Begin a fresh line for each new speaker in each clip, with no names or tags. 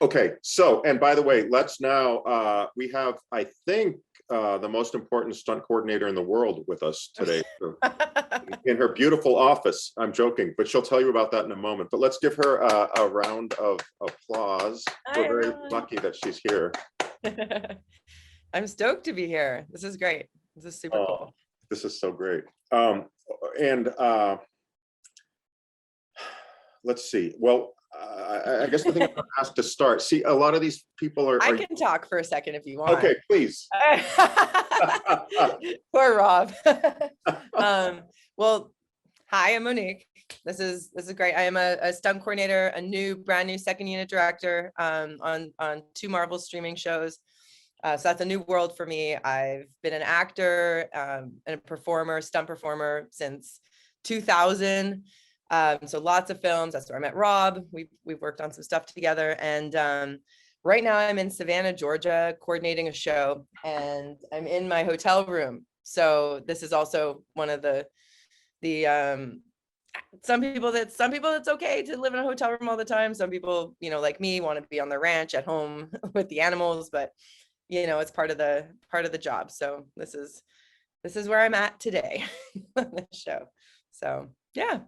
Okay, so, and by the way, let's now, we have, I think, the most important stunt coordinator in the world with us today in her beautiful office. I'm joking, but she'll tell you about that in a moment. But let's give her a round of applause.
Hi,
We're very
everyone.
lucky that she's here.
I'm stoked to be here. This is great. This is super cool.
This is so great. And let's see. Well, I guess the thing I'm asked to start. See, a lot of these people are.
I can talk for a second if you want.
Okay, please.
Poor Rob. Well, hi, I'm Monique. This is great. I am a stunt coordinator, a brand new second unit director on 2 Marvel streaming shows. So that's a new world for me. I've been an actor and a performer, stunt performer since 2000. So lots of films. That's where I met Rob. We've worked on some stuff together. And right now I'm in Savannah, Georgia, coordinating a show, and I'm in my hotel room. So this is also one of the some people it's okay to live in a hotel room all the time. Some people, like me, want to be on the ranch at home with the animals, but it's part of the job. So this is where I'm at today on the show. So yeah,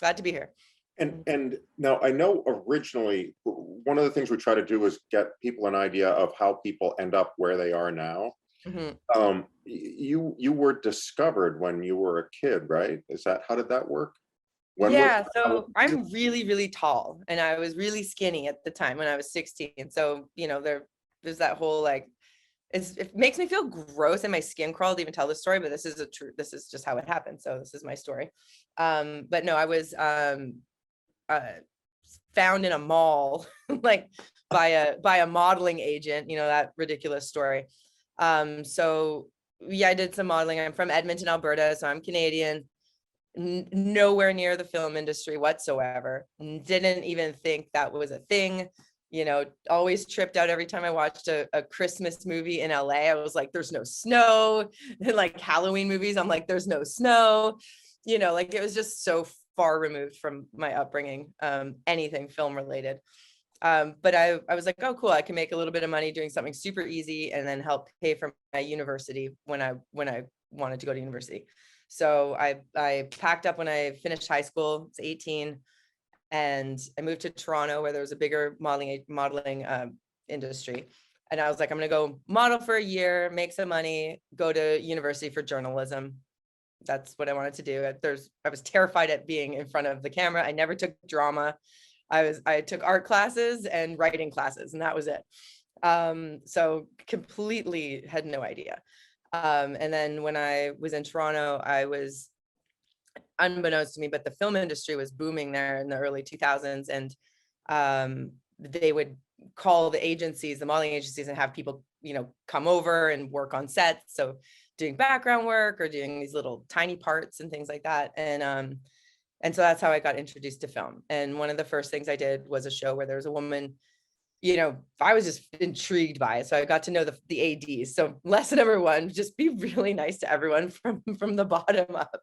glad to be here.
And now I know originally one of the things we try to do is get people an idea of how people end up where they are now. Mm-hmm. You were discovered when you were a kid, right? How did that work?
So I'm really, really tall, and I was really skinny at the time when I was 16. So, there's that whole it makes me feel gross and my skin crawl to even tell the story, but this is just how it happened. So this is my story. But no, I was found in a mall, like by a modeling agent, that ridiculous story. So yeah, I did some modeling. I'm from Edmonton, Alberta, so I'm Canadian. Nowhere near the film industry whatsoever. Didn't even think that was a thing. Always tripped out every time I watched a Christmas movie in LA. I was like, there's no snow. And like Halloween movies, I'm like, there's no snow. It was just so far removed from my upbringing, anything film related. But I was like, oh, cool, I can make a little bit of money doing something super easy and then help pay for my university when I wanted to go to university. So I packed up when I finished high school. It's 18, and I moved to Toronto, where there was a bigger modeling industry. And I was like, I'm gonna go model for a year, make some money, go to university for journalism. That's what I wanted to do. I was terrified at being in front of the camera. I never took drama. I took art classes and writing classes, and that was it. So completely had no idea. And then when I was in Toronto, I was, unbeknownst to me, but the film industry was booming there in the early 2000s. And they would call the agencies, the modeling agencies, and have people, come over and work on sets. So doing background work or doing these little tiny parts and things like that. And so that's how I got introduced to film. And one of the first things I did was a show where there was a woman, I was just intrigued by it. So I got to know the ADs. So lesson number 1, just be really nice to everyone from the bottom up.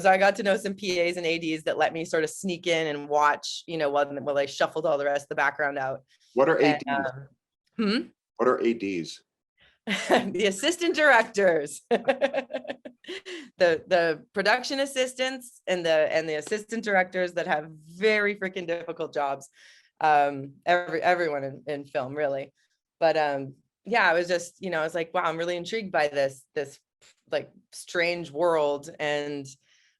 So I got to know some PAs and ADs that let me sort of sneak in and watch, while I shuffled all the rest of the background out.
What are ADs? What are ADs?
The assistant directors, the production assistants and the assistant directors that have very freaking difficult jobs. Everyone in film, really. But yeah, I was just, I was like, wow, I'm really intrigued by this like strange world. And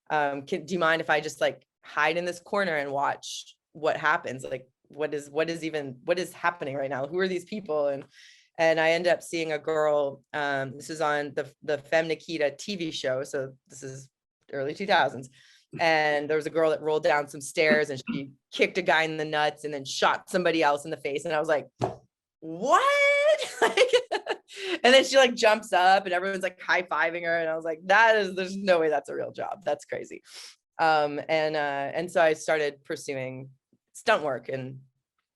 do you mind if I just like hide in this corner and watch what happens? Like, what is happening right now? Who are these people? And I end up seeing a girl. This is on the Femme Nikita TV show. So this is early 2000s. And there was a girl that rolled down some stairs and she kicked a guy in the nuts and then shot somebody else in the face. And I was like, what? And then she like jumps up and everyone's like high-fiving her. And I was like, there's no way that's a real job. That's crazy. And so I started pursuing stunt work. And,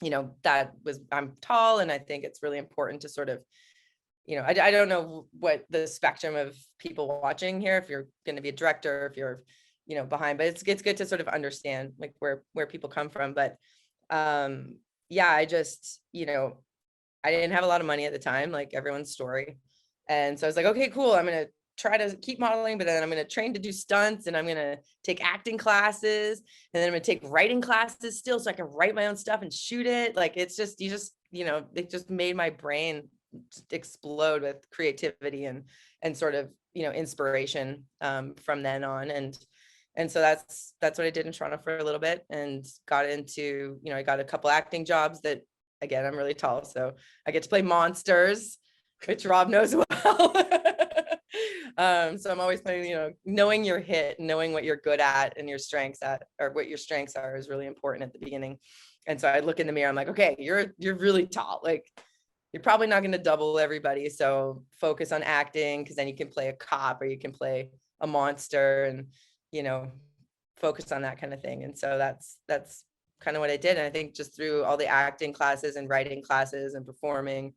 I'm tall, and I think it's really important to sort of, I don't know what the spectrum of people watching here, if you're going to be a director, if you're, behind, but it's good to sort of understand like where people come from. But yeah, I just, I didn't have a lot of money at the time, like everyone's story. And so I was like, okay, cool. I'm going to try to keep modeling, but then I'm going to train to do stunts, and I'm going to take acting classes, and then I'm going to take writing classes still so I can write my own stuff and shoot it. Like, it's just, it just made my brain explode with creativity and sort of, inspiration from then on. And so that's what I did in Toronto for a little bit, and got into, I got a couple acting jobs that, again, I'm really tall, so I get to play monsters, which Rob knows well. So I'm always playing, knowing your hit, knowing what you're good at and your strengths at, or what your strengths are, is really important at the beginning. And so I look in the mirror, I'm like, okay, you're really tall. Like, you're probably not going to double everybody. So focus on acting, because then you can play a cop or you can play a monster, and, focus on that kind of thing. And so that's kind of what I did. And I think just through all the acting classes and writing classes and performing,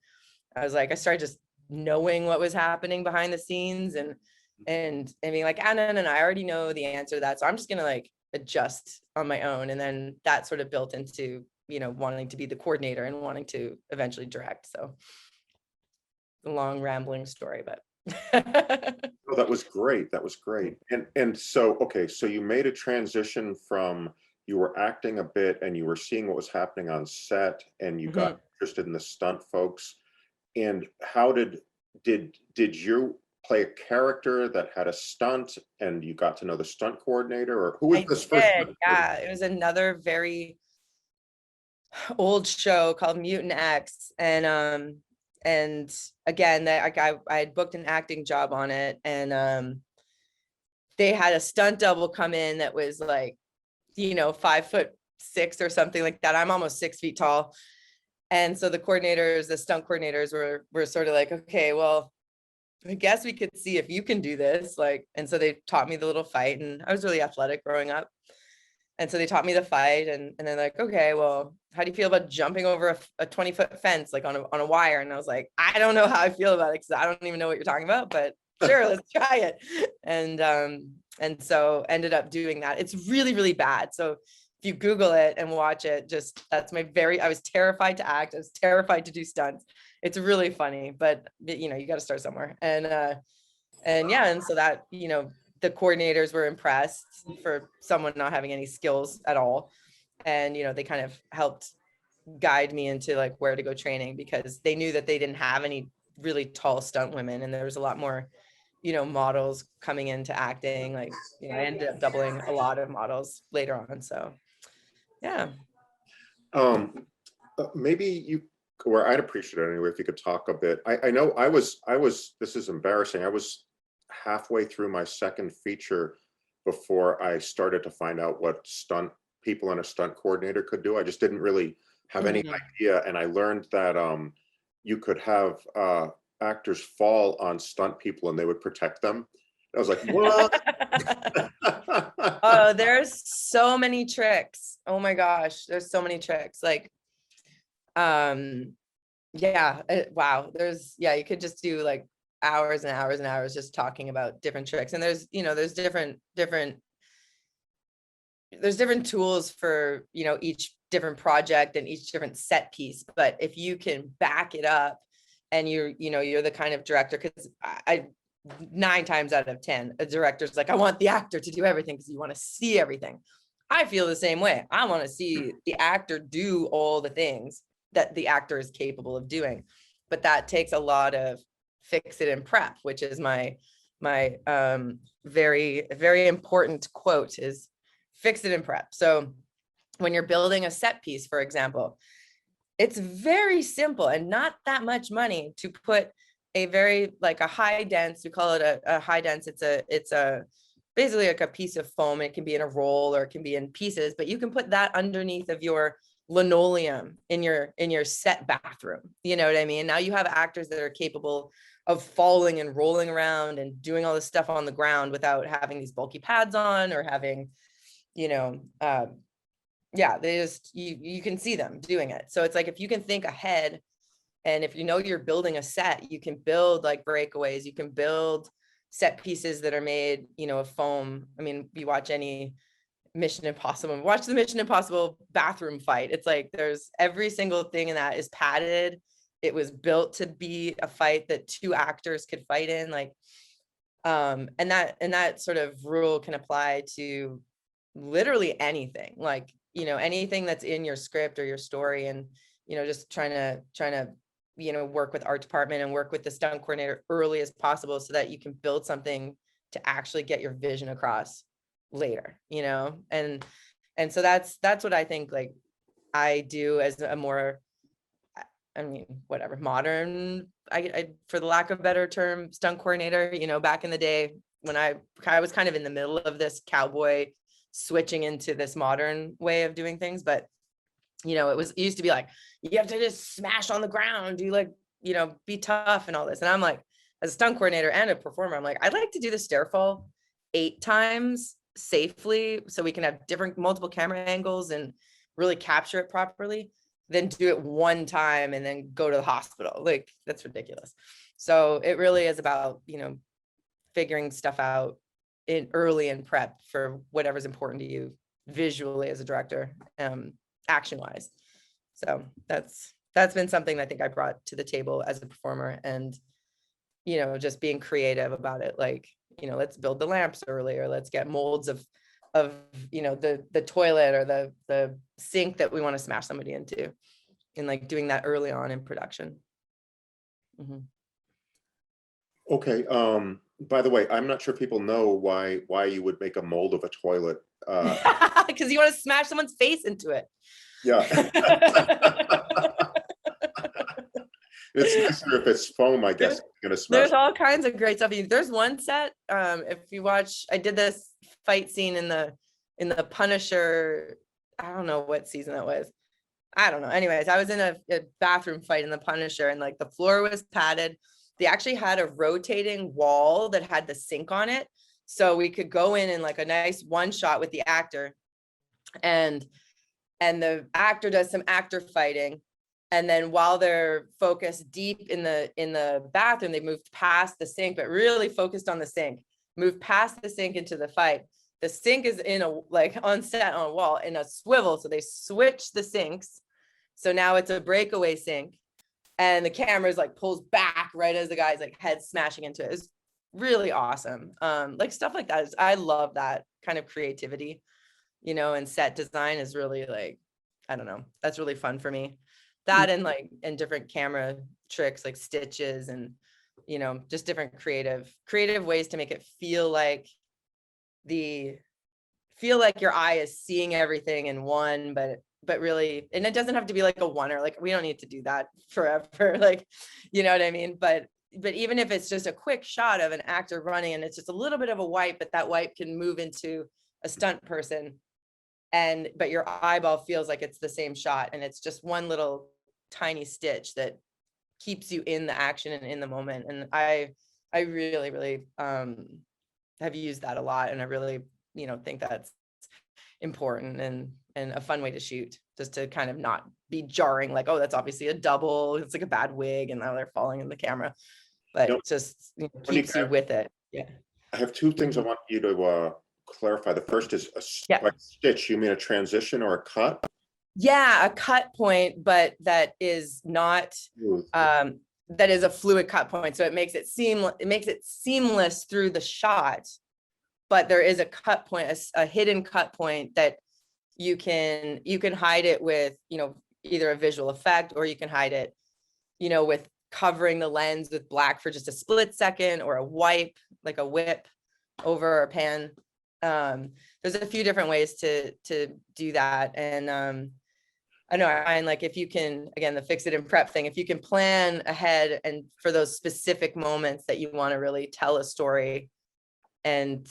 I started just knowing what was happening behind the scenes, and being like, no, I already know the answer to that. So I'm just going to like adjust on my own. And then that sort of built into, wanting to be the coordinator and wanting to eventually direct. So a long rambling story, but
Oh, that was great. That was great. And so, okay, so you made a transition from, you were acting a bit and you were seeing what was happening on set, and you got interested in the stunt folks. And how did you play a character that had a stunt, and you got to know the stunt coordinator, or who was this first stunt
yeah, it was another very old show called Mutant X, and again, that I had booked an acting job on it, and they had a stunt double come in that was like, 5'6" or something like that. I'm almost 6 feet tall. And so the stunt coordinators were sort of like, okay, well, I guess we could see if you can do this. Like, and so they taught me the little fight, and I was really athletic growing up. And so they taught me the fight, and they're like, okay, well, how do you feel about jumping over a 20-foot fence, like on a wire? And I was like, I don't know how I feel about it, because I don't even know what you're talking about, but sure, let's try it. And so ended up doing that. It's really, really bad. So if you Google it and watch it, I was terrified to act. I was terrified to do stunts. It's really funny, but you got to start somewhere. And yeah, and so that, the coordinators were impressed for someone not having any skills at all. And, they kind of helped guide me into like where to go training, because they knew that they didn't have any really tall stunt women. And there was a lot more, models coming into acting. Like, I ended up doubling a lot of models later on. So, yeah.
Maybe you, or I'd appreciate it anyway if you could talk a bit. I know this is embarrassing. I was halfway through my second feature before I started to find out what stunt people and a stunt coordinator could do. I just didn't really have any idea. And I learned that you could have actors fall on stunt people and they would protect them. I was like, what?
Oh, there's so many tricks. Oh my gosh, there's so many tricks. Like, yeah, you could just do like hours and hours and hours just talking about different tricks. And there's different tools for, each different project and each different set piece. But if you can back it up, and you're the kind of director, because I 9 times out of 10, a director's like, I want the actor to do everything, because you want to see everything. I feel the same way. I want to see the actor do all the things that the actor is capable of doing. But that takes a lot of fix it and prep, which is my very, very important quote, is fix it and prep. So when you're building a set piece, for example, it's very simple and not that much money to put a very, like, a high dense, we call it a high dense. It's a basically like a piece of foam. It can be in a roll or it can be in pieces, but you can put that underneath of your linoleum in your set bathroom. You know what I mean? Now you have actors that are capable of falling and rolling around and doing all this stuff on the ground without having these bulky pads on, or having, they just, you can see them doing it. So it's like, if you can think ahead, and if you're building a set, you can build like breakaways, you can build set pieces that are made, of foam. I mean, you watch any Mission Impossible. Watch the Mission Impossible bathroom fight. It's like there's every single thing in that is padded. It was built to be a fight that two actors could fight in. Like, and that sort of rule can apply to literally anything. Like, you know, anything that's in your script or your story, and you know, just trying to you know, work with art department and work with the stunt coordinator early as possible so that you can build something to actually get your vision across later, you know. And so that's what I think, like, I do as a more, I mean, whatever, modern, I for the lack of a better term, stunt coordinator. You know, back in the day when I was kind of in the middle of this cowboy switching into this modern way of doing things. But you know, it used to be like, you have to just smash on the ground, do, like, you know, be tough and all this. And I'm like, as a stunt coordinator and a performer, I'm like, I'd like to do the stair fall 8 times safely so we can have multiple camera angles and really capture it properly, than do it 1 time and then go to the hospital. Like, that's ridiculous. So it really is about, you know, figuring stuff out early in prep for whatever's important to you visually as a director, action wise. So that's been something I think I brought to the table as a performer, and, you know, just being creative about it. Like, you know, let's build the lamps earlier. Let's get molds of, you know, the toilet or the sink that we want to smash somebody into, and like doing that early on in production. Mm-hmm.
Okay. By the way, I'm not sure people know why you would make a mold of a toilet.
Because you want to smash someone's face into it.
Yeah. It's nicer if it's foam, I guess. You're gonna smash.
There's all kinds of great stuff. There's one set, if you watch, I did this fight scene in the Punisher. I don't know what season that was. I don't know. Anyways, I was in a bathroom fight in the Punisher, and like the floor was padded. They actually had a rotating wall that had the sink on it. So we could go in like a nice one shot with the actor, and the actor does some actor fighting. And then while they're focused deep in the bathroom, they moved past the sink, but really focused on the sink, moved past the sink into the fight. The sink is in a, like, on set on a wall in a swivel. So they switch the sinks. So now it's a breakaway sink, and the camera is like pulls back right as the guy's like head smashing into it. It's really awesome. Like stuff like that I love that kind of creativity, you know, and set design is really, like, I don't know, that's really fun for me. That and like, and different camera tricks like stitches and, you know, just different creative ways to make it feel like your eye is seeing everything in one, but really, and it doesn't have to be like a oneer, like we don't need to do that forever. Like, you know what I mean? But even if it's just a quick shot of an actor running and it's just a little bit of a wipe, but that wipe can move into a stunt person, but your eyeball feels like it's the same shot, and it's just one little tiny stitch that keeps you in the action and in the moment. And I really, really have used that a lot, and I really, you know, think that's important and a fun way to shoot, just to kind of not be jarring, like, oh, that's obviously a double, it's like a bad wig and now they're falling in the camera, but just, you know, keeps you with it. Yeah.
I have 2 things I want you to clarify. The first is by stitch, you mean a transition or a cut?
Yeah, a cut point, but that is not that is a fluid cut point. So it makes it seamless through the shot, but there is a cut point, a hidden cut point that you can hide it with, you know, either a visual effect, or you can hide it, you know, with covering the lens with black for just a split second, or a wipe, like a whip over a pan. There's a few different ways to do that. And I know, I find, like, if you can, again, the fix it and prep thing, if you can plan ahead and for those specific moments that you want to really tell a story and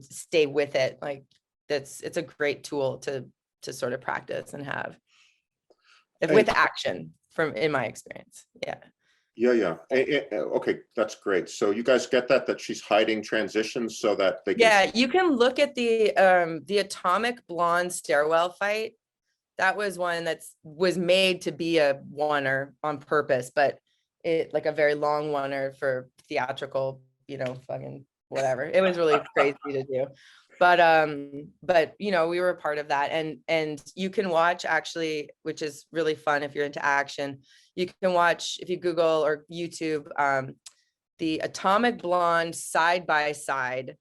stay with it, like, it's a great tool to sort of practice and have with action, in my experience. Yeah.
Okay, that's great. So you guys get that she's hiding transitions so that they can.
Yeah, you can look at the Atomic Blonde stairwell fight. That was one that was made to be a oneer on purpose, but it, like, a very long oneer for theatrical, you know, fucking whatever. It was really crazy to do. But you know, we were a part of that, and you can watch actually, which is really fun if you're into action. You can watch, if you Google or YouTube, the Atomic Blonde side by side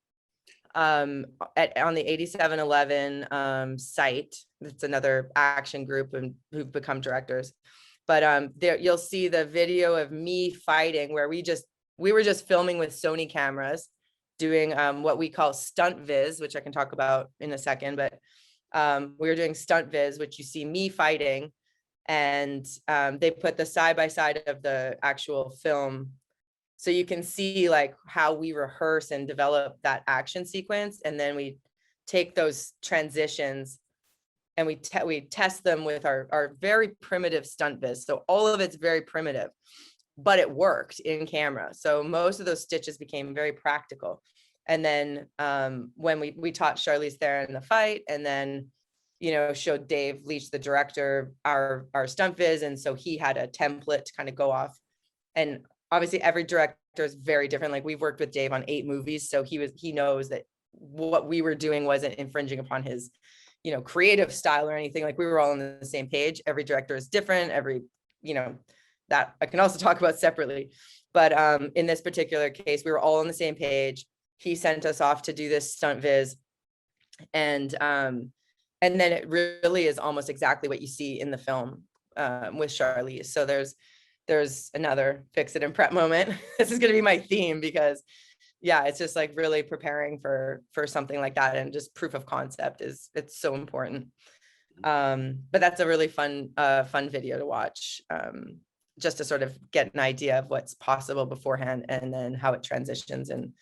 on the 8711 site. It's another action group and who've become directors. But there you'll see the video of me fighting where we were just filming with Sony cameras, doing what we call stunt viz, which I can talk about in a second. But we were doing stunt viz, which you see me fighting, and they put the side by side of the actual film, so you can see like how we rehearse and develop that action sequence, and then we take those transitions and we test them with our very primitive stunt viz. So all of it's very primitive, but it worked in camera. So most of those stitches became very practical. And then when we taught Charlize Theron the fight, and then, you know, showed Dave Leach, the director, our stunt viz. And so he had a template to kind of go off. And obviously every director is very different. Like we've worked with Dave on 8 movies. So he knows that what we were doing wasn't infringing upon his, you know, creative style or anything. Like we were all on the same page. Every director is different. You know, that I can also talk about separately. But in this particular case, we were all on the same page. He sent us off to do this stunt viz. And then it really is almost exactly what you see in the film with Charlize. So there's another fix it and prep moment. This is going to be my theme, because yeah, it's just like really preparing for something like that, and just proof of concept it's so important. But that's a really fun video to watch, just to sort of get an idea of what's possible beforehand, and then how it transitions and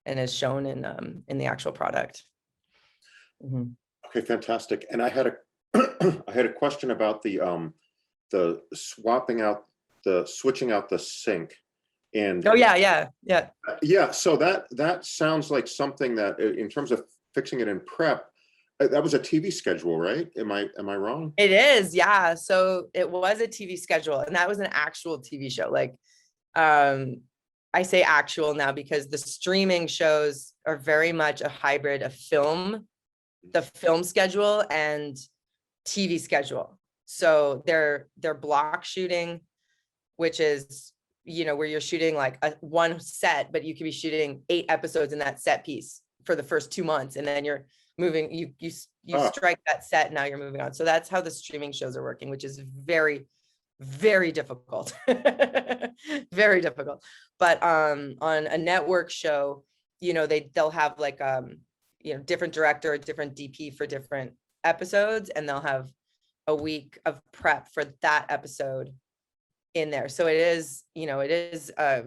is shown in the actual product. Mm-hmm.
Okay, fantastic. And I had a I had a question about the switching out the sync. And
oh yeah.
Yeah, so that sounds like something that, in terms of fixing it in prep, that was a TV schedule, right? Am I wrong?
It is, yeah. So it was a TV schedule, and that was an actual TV show. Like, I say actual now because the streaming shows are very much a hybrid of the film schedule and TV schedule. So they're block shooting, which is, you know, where you're shooting like one set, but you could be shooting 8 episodes in that set piece for the first 2 months, and then you're moving, you strike that set, now you're moving on. So that's how the streaming shows are working, which is very, very difficult. Very difficult. But on a network show, you know, they'll have like you know, different director, different DP for different episodes, and they'll have a week of prep for that episode in there. So it is, you know, it is a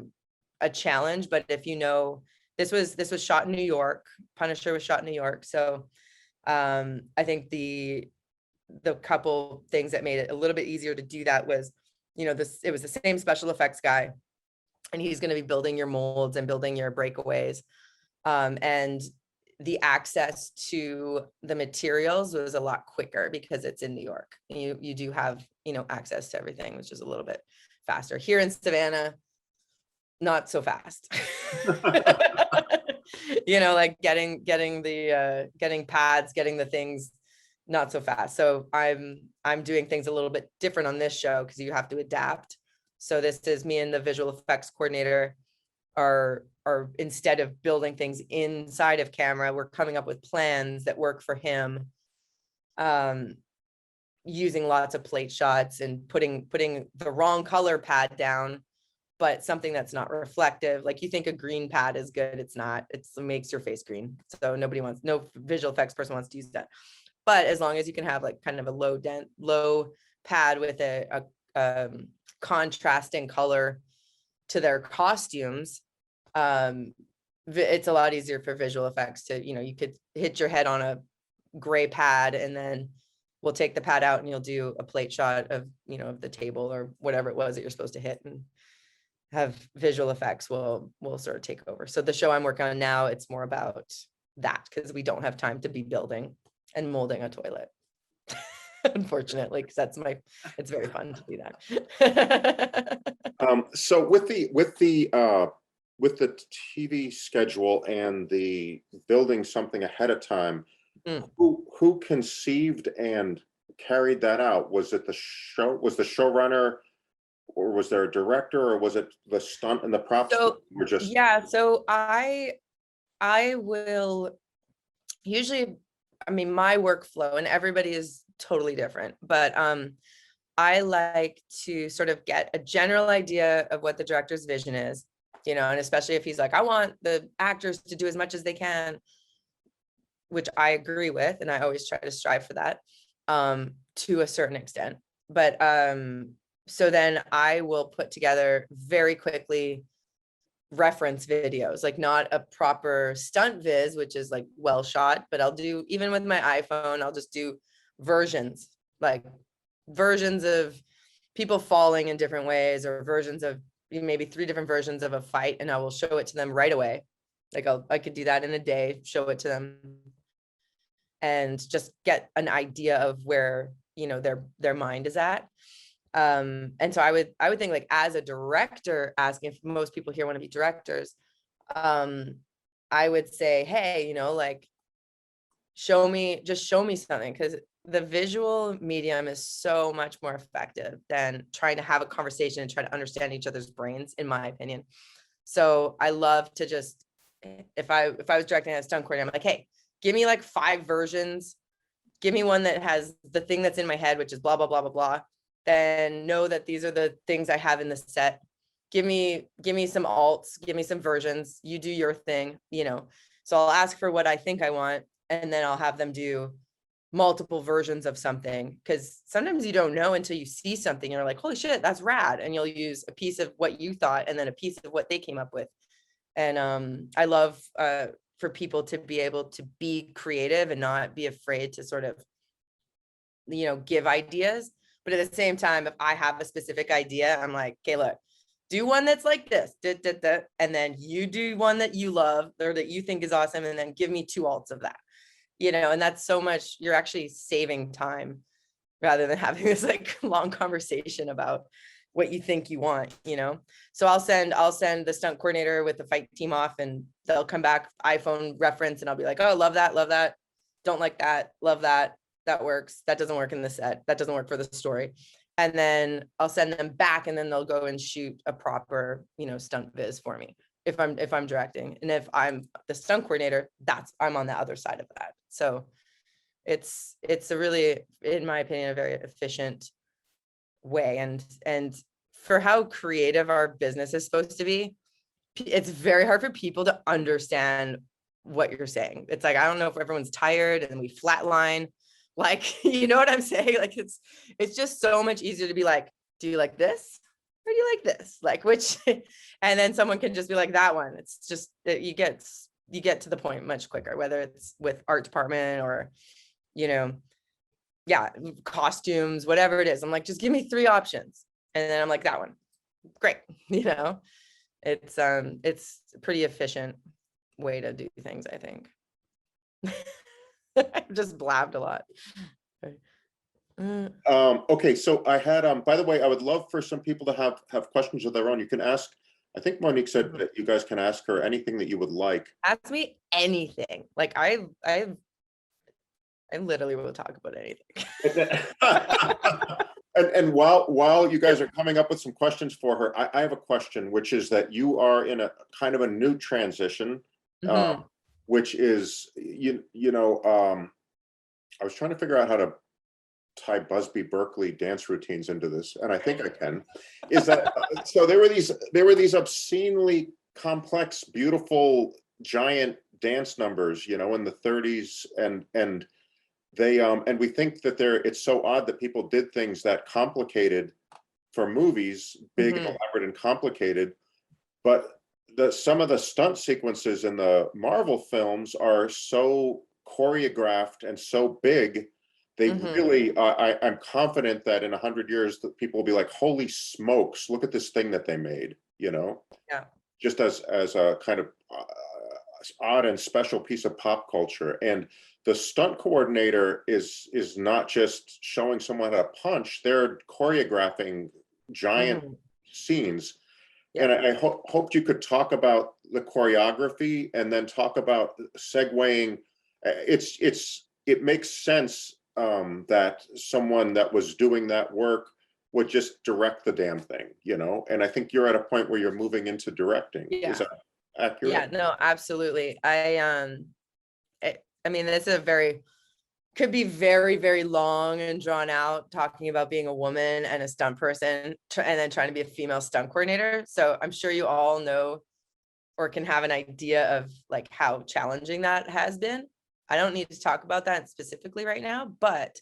challenge. But if you know, this was shot in New York. Punisher was shot in New York. So I think the couple things that made it a little bit easier to do that was, you know, it was the same special effects guy, and he's going to be building your molds and building your breakaways. And the access to the materials was a lot quicker because it's in New York. And you do have, you know, access to everything, which is a little bit faster. Here in Savannah, not so fast. You know, like getting pads, getting the things, not so fast. So I'm doing things a little bit different on this show because you have to adapt. So this is me and the visual effects coordinator are instead of building things inside of camera, we're coming up with plans that work for him, using lots of plate shots and putting the wrong color pad down, but something that's not reflective. Like you think a green pad is good, it's not. It makes your face green. So no visual effects person wants to use that. But as long as you can have like kind of a low pad with a contrasting color to their costumes, it's a lot easier for visual effects to, you know, you could hit your head on a gray pad, and then we'll take the pad out and you'll do a plate shot of, you know, of the table or whatever it was that you're supposed to hit, and have visual effects will sort of take over. So the show I'm working on now, it's more about that because we don't have time to be building and molding a toilet. Unfortunately, because it's very fun to do that.
So with the with the TV schedule and the building something ahead of time,
Mm.
who conceived and carried that out? Was it the showrunner, or was there a director, or was it the stunt and the props
So
were just?
yeah, so I will usually, I mean, my workflow, and everybody is totally different, but I like to sort of get a general idea of what the director's vision is, and especially if he's like, I want the actors to do as much as they can, which I agree with, and I always try to strive for that, to a certain extent. But so then I will put together very quickly reference videos, like not a proper stunt viz, which is like well shot, but I'll do, even with my iPhone, I'll just do versions, like versions of people falling in different ways, or versions of maybe 3 different versions of a fight, and I will show it to them right away. Like I could do that in a day, show it to them, and just get an idea of where, their mind is at. And so I would think, like, as a director, asking if most people here want to be directors, I would say, hey, like, show me something, because the visual medium is so much more effective than trying to have a conversation and try to understand each other's brains, in my opinion. So I love to just, if I was directing a stunt coordinator, I'm like, hey, give me like 5 versions. Give me one that has the thing that's in my head, which is blah, blah, blah, blah, blah. Then know that these are the things I have in the set. Give me some alts, give me some versions. You do your thing, So I'll ask for what I think I want, and then I'll have them do multiple versions of something, because sometimes you don't know until you see something and you're like, holy shit, that's rad. And you'll use a piece of what you thought and then a piece of what they came up with. And I love for people to be able to be creative and not be afraid to sort of, give ideas. But at the same time, if I have a specific idea, I'm like, okay, look, do one that's like this, and then you do one that you love or that you think is awesome, and then give me 2 alts of that. And that's so much, you're actually saving time rather than having this like long conversation about what you think you want. So I'll send the stunt coordinator with the fight team off, and they'll come back iPhone reference, and I'll be like, oh, love that, don't like that, love that, that works, that doesn't work in the set, that doesn't work for the story. And then I'll send them back, and then they'll go and shoot a proper, stunt viz for me if I'm directing. And if I'm the stunt coordinator, I'm on the other side of that. So it's a really, in my opinion, a very efficient way. And for how creative our business is supposed to be, it's very hard for people to understand what you're saying. It's like, I don't know if everyone's tired and we flatline, like, you know what I'm saying? Like, it's just so much easier to be like, do you like this? Or do you like this? Like, which, and then someone can just be like, that one. It's just, you get to the point much quicker, whether it's with art department or, yeah, costumes, whatever it is. I'm like, just give me 3 options. And then I'm like, that one. Great. It's a pretty efficient way to do things, I think. I've just blabbed a lot.
Okay, so I had, by the way, I would love for some people to have questions of their own. You can ask, I think Monique said that you guys can ask her anything that you would like.
Ask me anything. Like, I literally will talk about anything.
And while you guys are coming up with some questions for her, I have a question, which is that you are in a kind of a new transition, which is, I was trying to figure out how to tie Busby Berkeley dance routines into this, and I think I can. Is that so? There were these obscenely complex, beautiful, giant dance numbers, in the 30s, and they and we think that it's so odd that people did things that complicated for movies, big and elaborate and complicated, but some of the stunt sequences in the Marvel films are so choreographed and so big. They really, I'm confident that in 100 years that people will be like, holy smokes, look at this thing that they made,
Yeah.
just as a kind of odd and special piece of pop culture. And the stunt coordinator is not just showing someone how to punch, they're choreographing giant scenes. And I hoped you could talk about the choreography and then talk about segueing. It makes sense that someone that was doing that work would just direct the damn thing, you know? And I think you're at a point where you're moving into directing. Is that accurate?
Yeah, no, absolutely. I mean, this is could be very, very long and drawn out, talking about being a woman and a stunt person and then trying to be a female stunt coordinator. So I'm sure you all know or can have an idea of like how challenging that has been. I don't need to talk about that specifically right now, but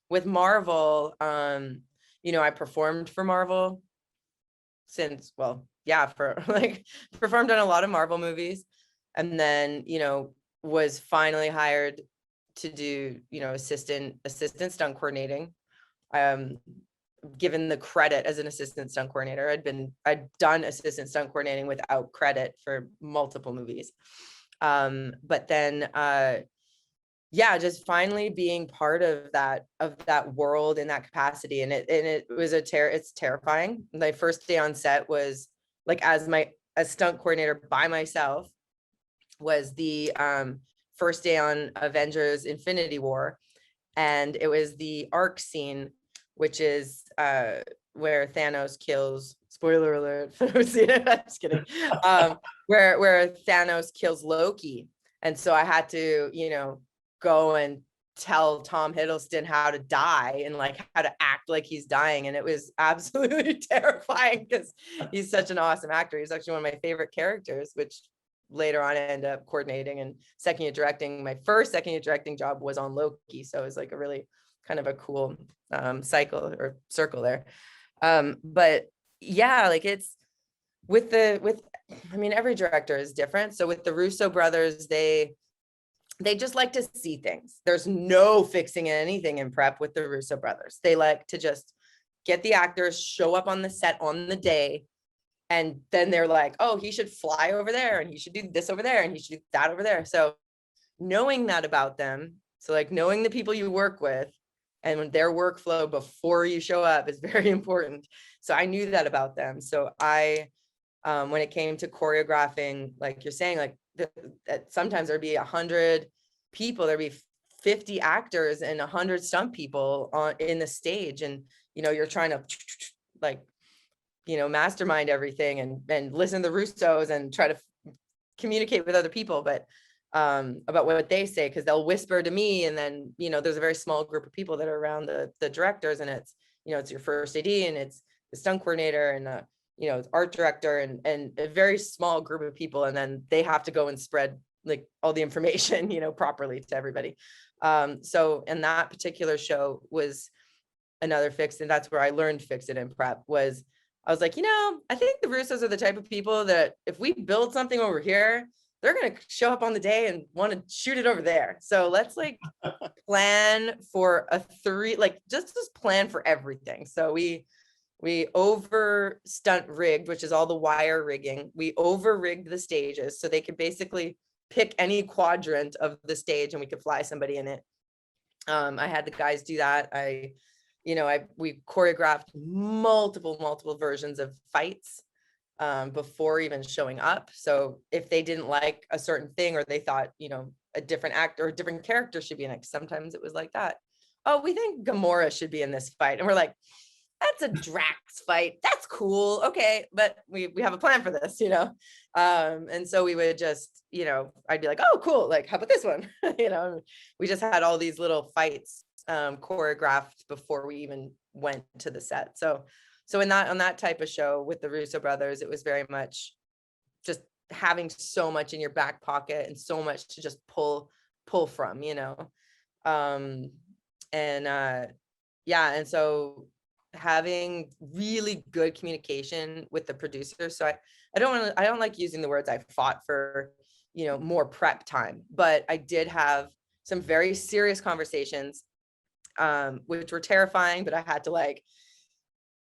with Marvel, you know, I performed for Marvel since, well, yeah, for like performed on a lot of Marvel movies, and then, you know, was finally hired to do, you know, assistant stunt coordinating. Given the credit as an assistant stunt coordinator. I'd done assistant stunt coordinating without credit for multiple movies. But then yeah, just finally being part of that world in that capacity. And it was it's terrifying. My first day on set was like, as stunt coordinator by myself, was the first day on Avengers Infinity War. And it was the arc scene, which is where Thanos kills, spoiler alert, I'm just kidding, where Thanos kills Loki. And so I had to, you know, go and tell Tom Hiddleston how to die and like how to act like he's dying. And it was absolutely terrifying because he's such an awesome actor. He's actually one of my favorite characters, which later on I ended up coordinating and second year directing. My first second year directing job was on Loki. So it was like a really kind of a cool cycle or circle there. But yeah, like it's I mean, every director is different. So with the Russo brothers, they just like to see things. There's no fixing anything in prep with the Russo brothers. They like to just get the actors, show up on the set on the day, and then they're like, oh, he should fly over there and he should do this over there and he should do that over there. So knowing that about them, so like knowing the people you work with and their workflow before you show up is very important. So I knew that about them. So I, when it came to choreographing, like you're saying, like sometimes there'd be 100 people, there'd be 50 actors and 100 stunt people in the stage. And, you know, you're trying to like, you know, mastermind everything and listen to the Russos and try to communicate with other people, but about what they say, because they'll whisper to me. And then, you know, there's a very small group of people that are around the directors, and it's, you know, it's your first AD and it's the stunt coordinator and you know, art director and a very small group of people. And then they have to go and spread like all the information, you know, properly to everybody. So in that particular show was another fix. And that's where I learned fix it in prep. Was I was like, you know, I think the Russos are the type of people that if we build something over here, they're going to show up on the day and want to shoot it over there. So let's like plan for just plan for everything. So we over stunt rigged, which is all the wire rigging. We over rigged the stages so they could basically pick any quadrant of the stage and we could fly somebody in it. I had the guys do that. We choreographed multiple versions of fights before even showing up. So if they didn't like a certain thing, or they thought, you know, a different actor or a different character should be in it, sometimes it was like that. Oh, we think Gamora should be in this fight. And we're like, that's a Drax fight. That's cool. Okay. But we have a plan for this, you know? And so we would just, you know, I'd be like, oh, cool. Like, how about this one? You know, we just had all these little fights choreographed before we even went to the set. So on that type of show with the Russo brothers, it was very much just having so much in your back pocket and so much to just pull from, you know? And so having really good communication with the producer. So I don't like using the words I fought for, you know, more prep time, but I did have some very serious conversations, which were terrifying, but I had to, like,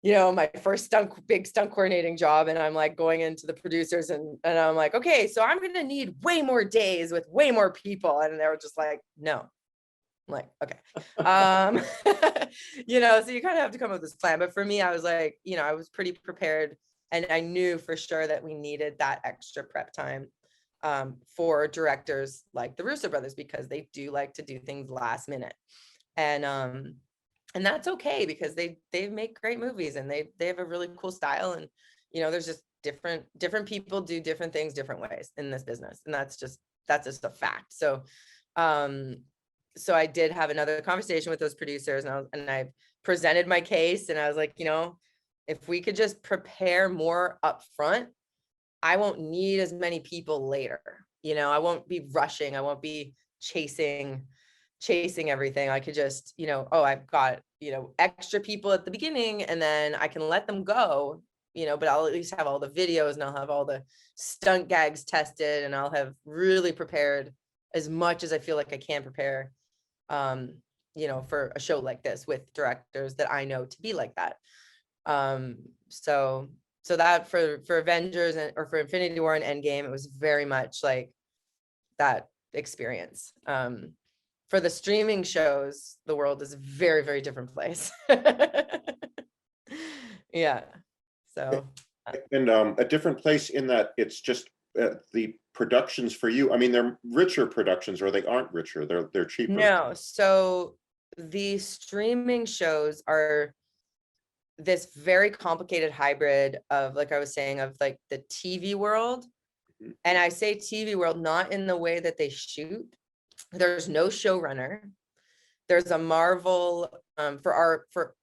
you know, my first big stunt coordinating job. And I'm like going into the producers and I'm like, okay, so I'm going to need way more days with way more people. And they were just like, no. I'm like, okay. You know, so you kind of have to come up with this plan. But for me, I was like, you know, I was pretty prepared And I knew for sure that we needed that extra prep time for directors like the Russo brothers, because they do like to do things last minute. And that's okay, because they make great movies, and they have a really cool style. And there's just different people do different things different ways in this business, and that's just a fact. So I did have another conversation with those producers, and I presented my case, and I was like, if we could just prepare more upfront, I won't need as many people later. I won't be rushing. I won't be chasing everything. I could just, I've got, extra people at the beginning, and then I can let them go, but I'll at least have all the videos, and I'll have all the stunt gags tested, and I'll have really prepared as much as I feel like I can prepare, for a show like this with directors that I know to be like that. So that for Avengers or for Infinity War and Endgame, it was very much like that experience. For the streaming shows, the world is a very, very different place. Yeah. So.
And a different place in that it's just the productions for you. I mean, they're richer productions, or they aren't richer. They're cheaper.
No. So the streaming shows are this very complicated hybrid of, like I was saying, of like the TV world. And I say TV world not in the way that they shoot. There's no showrunner. There's a Marvel for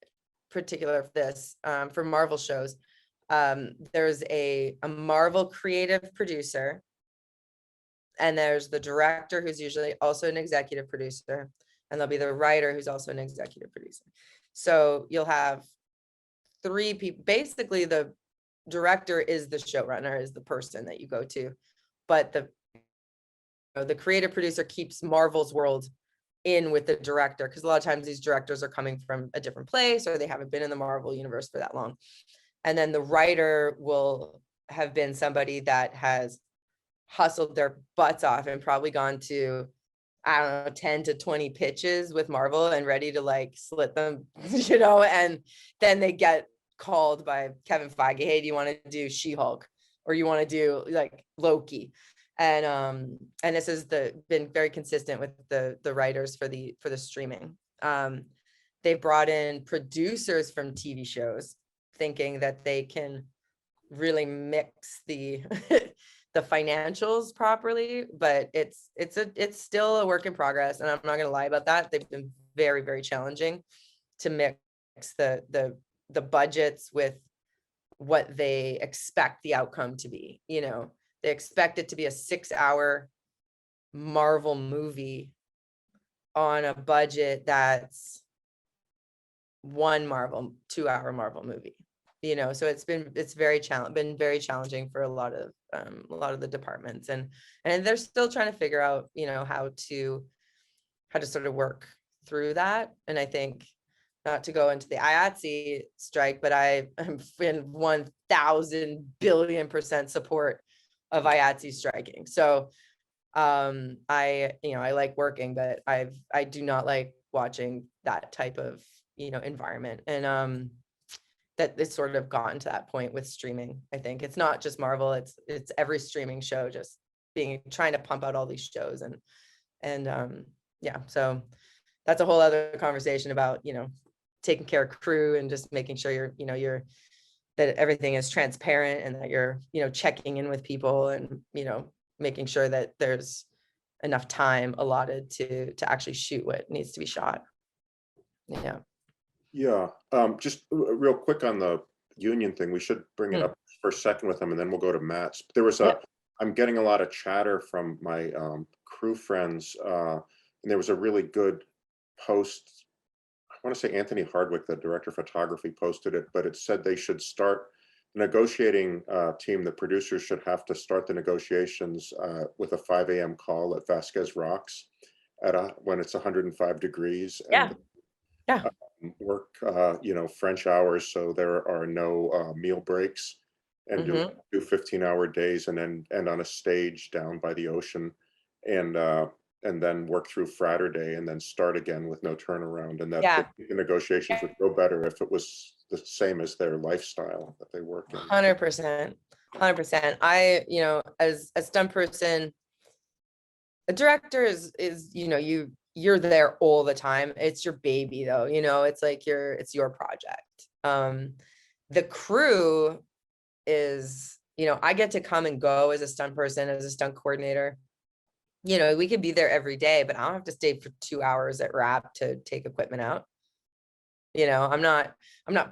Marvel shows. There's a Marvel creative producer, and there's the director, who's usually also an executive producer, and there'll be the writer, who's also an executive producer. So you'll have 3 people. Basically, the director is the showrunner, is the person that you go to, but the creative producer keeps Marvel's world in with the director, because a lot of times these directors are coming from a different place, or they haven't been in the Marvel universe for that long. And then the writer will have been somebody that has hustled their butts off and probably gone to, I don't know, 10 to 20 pitches with Marvel and ready to like slit them, and then they get called by Kevin Feige, hey, do you want to do She-Hulk, or you want to do like Loki? And this has been very consistent with the writers for the streaming. They've brought in producers from TV shows, thinking that they can really mix the the financials properly, but it's still a work in progress, and I'm not going to lie about that. They've been very, very challenging to mix the budgets with what they expect the outcome to be. They expect it to be a 6-hour Marvel movie on a budget that's 2-hour Marvel movie. So it's been very challenging for a lot of the departments, and they're still trying to figure out, how to sort of work through that. And I think, not to go into the IATSE strike, but I am in 1,000 billion% support of IATSE striking. So I like working, but I do not like watching that type of environment. And that it's sort of gotten to that point with streaming. I think it's not just Marvel, it's every streaming show just trying to pump out all these shows, and yeah, so that's a whole other conversation about taking care of crew and just making sure that everything is transparent, and that you're checking in with people, and making sure that there's enough time allotted to actually shoot what needs to be shot.
Yeah. Just real quick on the union thing, we should bring it up for a second with them, and then we'll go to Matt's. There was I'm getting a lot of chatter from my crew friends, and there was a really good post. I want to say Anthony Hardwick, the director of photography, posted it, but it said they should start the negotiating team. The producers should have to start the negotiations with a 5 a.m. call at Vasquez Rocks when it's 105 degrees. And work French hours, so there are no meal breaks, and do 15-hour days, and then end on a stage down by the ocean, and then work through Fratter Day, and then start again with no turnaround. And that the negotiations would go better if it was the same as their lifestyle that they work in.
100%. 100%. I, as a stunt person, a director is, you're there all the time. It's your baby though, it's like it's your project. The crew is, I get to come and go as a stunt person, as a stunt coordinator. We could be there every day, but I don't have to stay for 2 hours at wrap to take equipment out. I'm not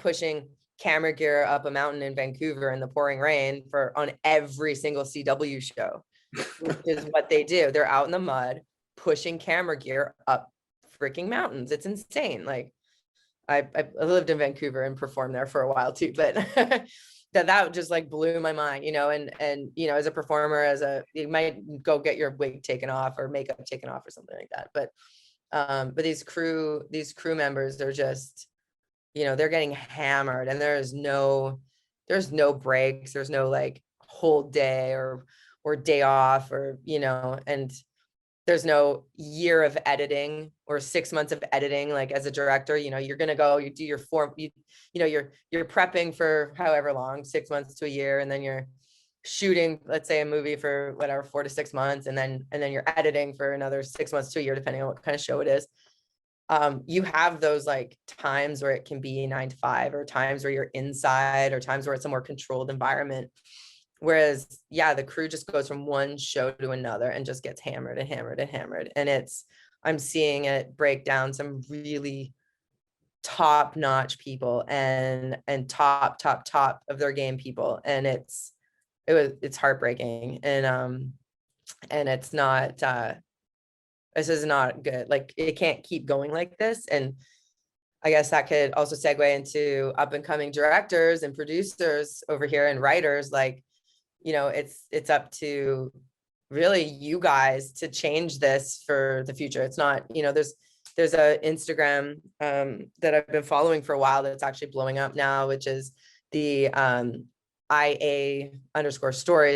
pushing camera gear up a mountain in Vancouver in the pouring rain on every single CW show, which is what they do. They're out in the mud pushing camera gear up freaking mountains. It's insane. Like I lived in Vancouver and performed there for a while too, but that just like blew my mind, and as a performer, you might go get your wig taken off or makeup taken off or something like that. But these crew members, they're just, they're getting hammered, and there's no breaks. There's no like whole day or day off, or, and there's no year of editing or 6 months of editing. Like as a director, you're going to go, you do your form, you're prepping for however long, 6 months to a year. And then you're shooting, let's say, a movie for whatever, 4 to 6 months. And then you're editing for another 6 months to a year, depending on what kind of show it is. You have those like times where it can be 9 to 5, or times where you're inside, or times where it's a more controlled environment. Whereas, the crew just goes from one show to another and just gets hammered and hammered and hammered. And I'm seeing it break down some really top-notch people and top of their game people. And it's heartbreaking. And it's not, this is not good. Like it can't keep going like this. And I guess that could also segue into up and coming directors and producers over here and writers. Like, it's up to really you guys to change this for the future. It's not, there's a Instagram that I've been following for a while that's actually blowing up now, which is the IA_stories.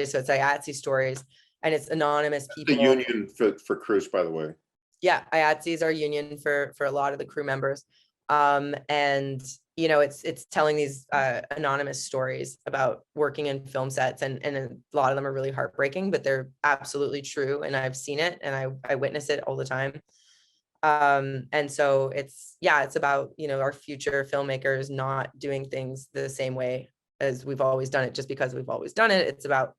So it's IATSE stories, and it's anonymous people.
The union for crews, by the way.
Yeah, IATSE is our union for a lot of the crew members. And it's telling these anonymous stories about working in film sets, and a lot of them are really heartbreaking, but they're absolutely true. And I've seen it, and I witness it all the time. And so it's about, our future filmmakers not doing things the same way as we've always done it, just because we've always done it. It's about,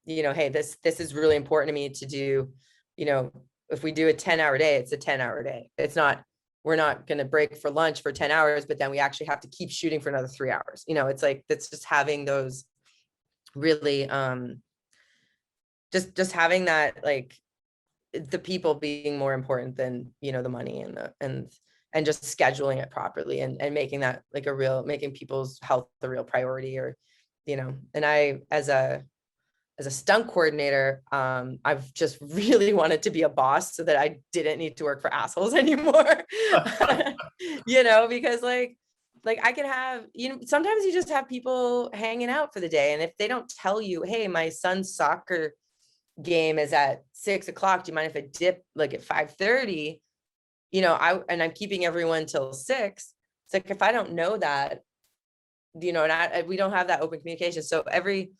hey, this is really important to me to do. If we do a 10-hour day, it's a 10-hour day. It's not, we're not going to break for lunch for 10 hours, but then we actually have to keep shooting for another 3 hours. It's like, it's just having those really, just having that, like the people being more important than, the money and just scheduling it properly, and making that like making people's health a real priority, or, and I, as a stunt coordinator, I've just really wanted to be a boss so that I didn't need to work for assholes anymore. Because like I could have, sometimes you just have people hanging out for the day. And if they don't tell you, hey, my son's soccer game is at 6 o'clock, do you mind if I dip like at 5:30? I'm keeping everyone till 6. It's like, if I don't know that, and we don't have that open communication. So every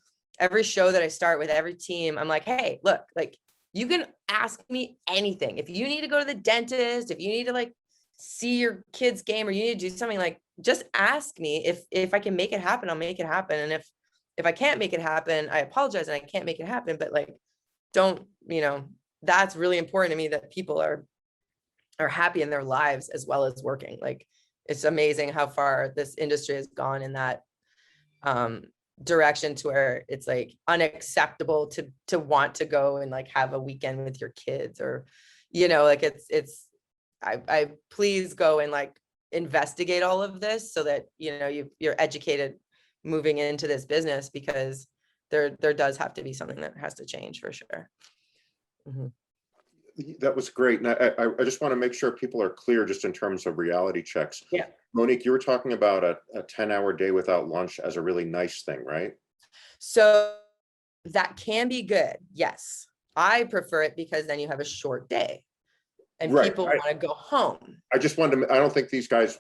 show that I start with, every team, I'm like, hey, look, like you can ask me anything. If you need to go to the dentist, if you need to like see your kid's game, or you need to do something, like just ask me. If I can make it happen, I'll make it happen. And if I can't make it happen, I apologize and I can't make it happen. But like, don't, that's really important to me, that people are happy in their lives as well as working. Like, it's amazing how far this industry has gone in that direction, to where it's like unacceptable to want to go and like have a weekend with your kids, or like I please go and like investigate all of this, so that you're educated moving into this business, because there does have to be something that has to change for sure. Mm-hmm.
That was great. And I just want to make sure people are clear just in terms of reality checks.
Yeah.
Monique, you were talking about a 10-hour day without lunch as a really nice thing, right?
So that can be good. Yes. I prefer it, because then you have a short day and people want to go home.
I just wanted to, I don't think these guys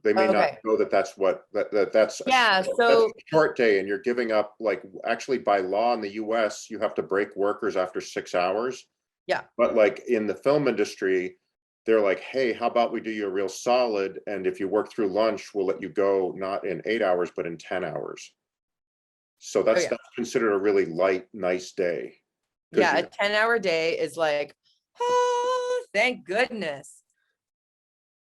they may not
Okay.
know that that's
Yeah.
that's
So
a short day, and you're giving up, like, actually by law in the US, you have to break workers after 6 hours.
yeah.
But like in the film industry, they're like, hey, how about we do you a real solid? And if you work through lunch, we'll let you go not in 8 hours, but in 10 hours. So
Oh
that's
yeah.
considered a really light, nice day. Because
Yeah. A 10-hour day is like, oh, thank goodness.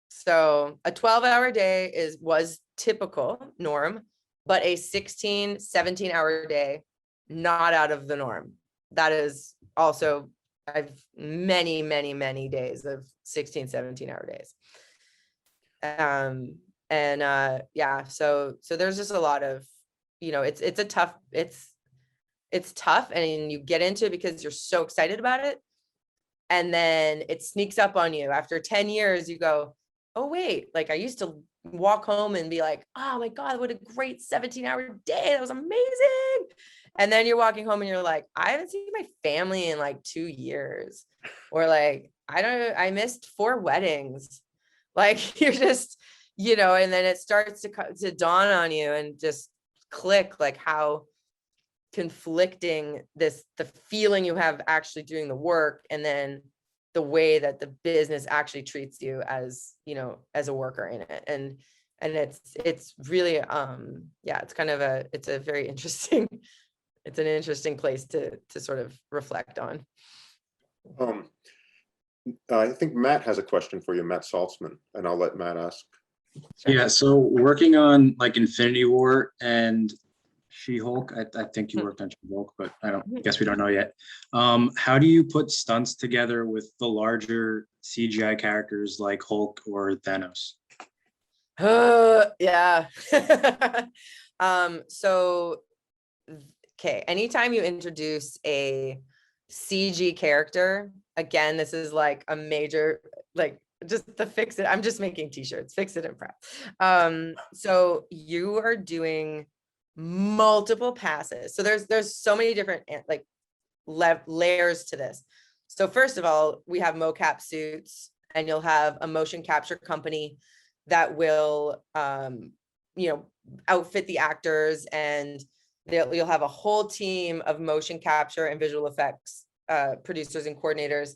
So a 12-hour day was typical norm, but a 16, 17-hour day, not out of the norm. That is also, I've many days of 16, 17-hour days. Yeah, so there's just a lot of, it's a tough, it's tough, and you get into it because you're so excited about it. And then it sneaks up on you after 10 years, you go, oh wait, like I used to walk home and be like, oh my God, what a great 17-hour day. That was amazing. And then you're walking home and you're like, I haven't seen my family in like 2 years. Or like, I missed 4 weddings. Like you're just, and then it starts to dawn on you and just click like how conflicting the feeling you have actually doing the work, and then the way that the business actually treats you as as a worker in it. And it's really yeah, it's kind of it's a very interesting it's an interesting place to sort of reflect on.
um, I think Matt has a question for you, Matt Saltzman, and I'll let Matt ask.
Yeah, so working on like Infinity War and She-Hulk, I think you worked on She-Hulk, but guess we don't know yet. How do you put stunts together with the larger CGI characters like Hulk or Thanos?
Yeah. So okay, anytime you introduce a CG character, again, this is like a major, like just to fix it. I'm just making t-shirts, fix it and prep. So you are doing multiple passes. So there's so many different like layers to this. So first of all, we have mocap suits, and you'll have a motion capture company that will outfit the actors, and you'll have a whole team of motion capture and visual effects producers and coordinators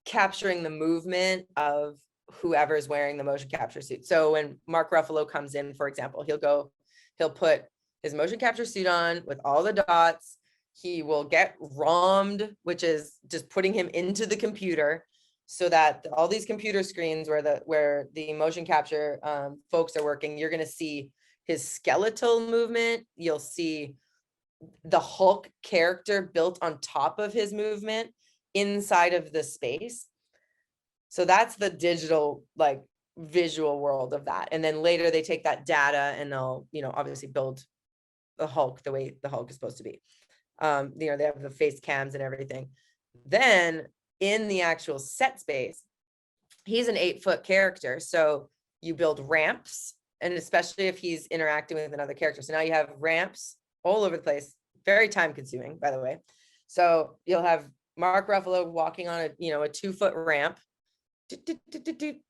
capturing the movement of whoever's wearing the motion capture suit. So when Mark Ruffalo comes in, for example, he'll put his motion capture suit on with all the dots. He will get ROMmed, which is just putting him into the computer, so that all these computer screens where the motion capture folks are working, you're going to see his skeletal movement. You'll see the Hulk character built on top of his movement inside of the space. So that's the digital, like, visual world of that. And then later they take that data and they'll, obviously build the Hulk the way the Hulk is supposed to be. They have the face cams and everything. Then in the actual set space, he's an 8-foot character. So you build ramps, and especially if he's interacting with another character. So now you have ramps all over the place, very time consuming, by the way. So you'll have Mark Ruffalo walking on a 2-foot ramp,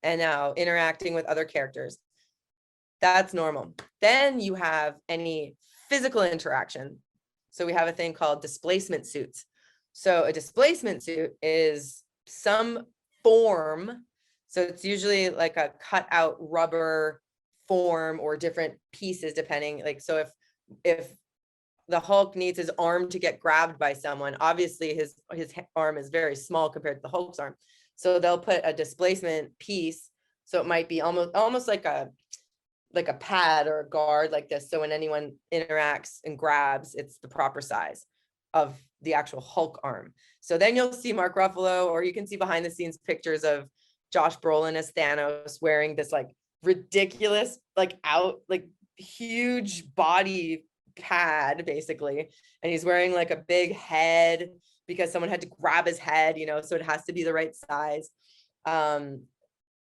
and now interacting with other characters. That's normal. Then you have any physical interaction. So we have a thing called displacement suits. So a displacement suit is some form. So it's usually like a cut out rubber form or different pieces depending. Like, so if the Hulk needs his arm to get grabbed by someone, obviously his arm is very small compared to the Hulk's arm. So they'll put a displacement piece. So it might be almost like a pad or a guard like this. So when anyone interacts and grabs, it's the proper size of the actual Hulk arm. So then you'll see Mark Ruffalo, or you can see behind the scenes pictures of Josh Brolin as Thanos wearing this like ridiculous, like huge body pad basically. And he's wearing like a big head because someone had to grab his head, so it has to be the right size. And